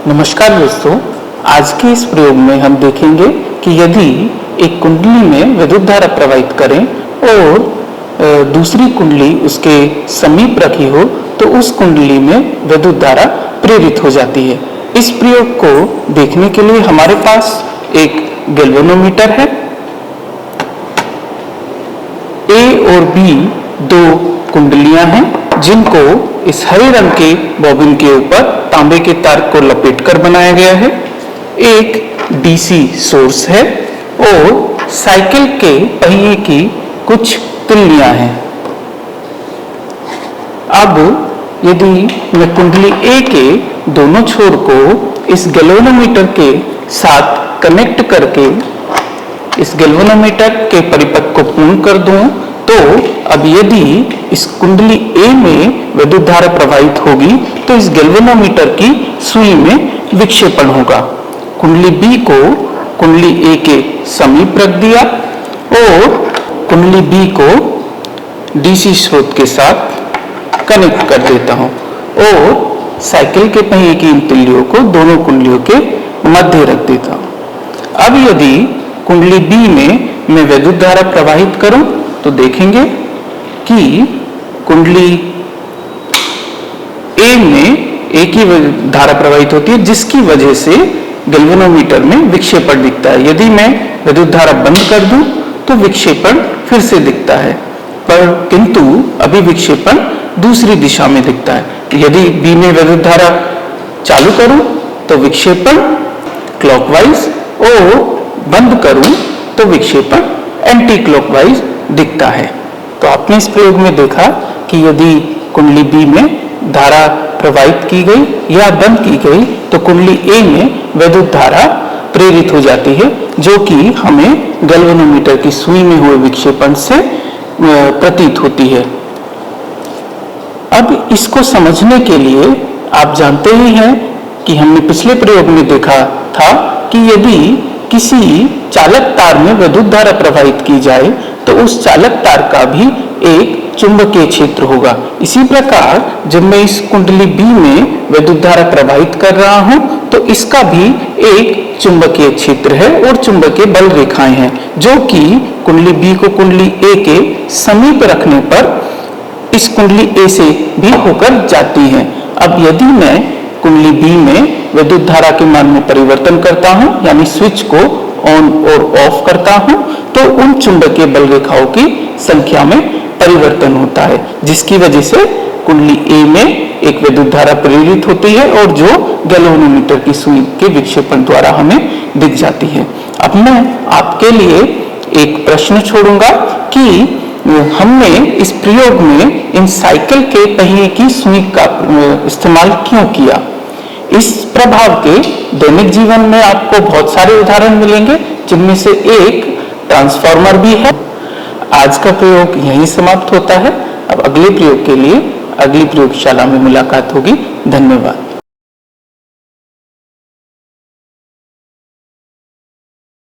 नमस्कार दोस्तों, आज के इस प्रयोग में हम देखेंगे कि यदि एक कुंडली में विद्युत धारा प्रवाहित करें और दूसरी कुंडली उसके समीप रखी हो तो उस कुंडली में विद्युत धारा प्रेरित हो जाती है। इस प्रयोग को देखने के लिए हमारे पास एक गैल्वेनोमीटर है। ए और बी दो कुंडलियां हैं जिनको इस हरे रंग के बॉबिन के ऊपर तांबे के तार को लपेटकर बनाया गया है। एक डीसी सोर्स है और साइकिल के पहिए की कुछ तिल्लियां हैं। अब यदि मैं कुंडली ए के दोनों छोर को इस गैल्वेनोमीटर के साथ कनेक्ट करके इस गैल्वेनोमीटर के परिपथ को पूर्ण कर दूं तो अब यदि इस कुंडली ए में विद्युत धारा प्रवाहित होगी तो इस गैल्वेनोमीटर की सुई में विक्षेपण होगा। कुंडली बी को कुंडली ए के समीप रख दिया और कुंडली बी को डीसी स्रोत के साथ कनेक्ट कर देता हूं और साइकिल के पहिए की इन तिल्लियों को दोनों कुंडलियों के मध्य रख देता हूं। अब यदि कुंडली बी में मैं विद्युत धारा प्रवाहित करूं तो देखेंगे कि कुंडली ए में एक ही धारा प्रवाहित होती है जिसकी वजह से गैल्वेनोमीटर में विक्षेपण दिखता है। यदि मैं विद्युत धारा बंद कर दूं तो विक्षेपण फिर से दिखता है, पर किंतु अभी विक्षेपण दूसरी दिशा में दिखता है। यदि बी में विद्युत धारा चालू करूं तो विक्षेपण क्लॉकवाइज और बंद करूं तो विक्षेपण एंटी क्लॉकवाइज दिखता है। तो आपने इस प्रयोग में देखा कि यदि कुंडली बी में धारा प्रवाहित की गई या बंद की गई तो कुंडली ए में विद्युत धारा प्रेरित हो जाती है, जो कि हमें गैल्वेनोमीटर की सुई में हुए विक्षेपण से प्रतीत होती है। अब इसको समझने के लिए आप जानते ही हैं कि हमने पिछले प्रयोग में देखा था कि यदि किसी चालक तार में विद्युत धारा प्रवाहित की जाए तो उस चालक तार का भी एक चुंबकीय क्षेत्र होगा। इसी प्रकार जब मैं इस कुंडली बी में विद्युत धारा प्रवाहित कर रहा हूं तो इसका भी एक चुंबकीय क्षेत्र है और चुंबकीय बल रेखाएं हैं जो कि कुंडली बी को कुंडली ए के समीप रखने पर इस कुंडली ए से भी होकर जाती हैं। अब यदि मैं कुंडली बी में विद्युत धारा के मान में परिवर्तन करता हूं, यानी स्विच को ऑन और ऑफ करता हूं, तो उन चुंबकीय बल रेखाओं की संख्या में परिवर्तन होता है, जिसकी वजह से कुंडली ए में एक विद्युत धारा प्रेरित होती है और जो गैल्वेनोमीटर की सुई के विक्षेपण द्वारा हमें दिख जाती है। अब मैं आपके लिए एक प्रश्न छोड़ूंगा कि हमने इस प्रयोग में इन साइकिल के पहिए की सुई का इस्तेमाल क्यों किया। इस प्रभाव के दैनिक जीवन में आपको बहुत सारे उदाहरण मिलेंगे, जिनमें से एक ट्रांसफार्मर भी है। आज का प्रयोग यहीं समाप्त होता है। अब अगले प्रयोग के लिए अगली प्रयोगशाला में मुलाकात होगी। धन्यवाद।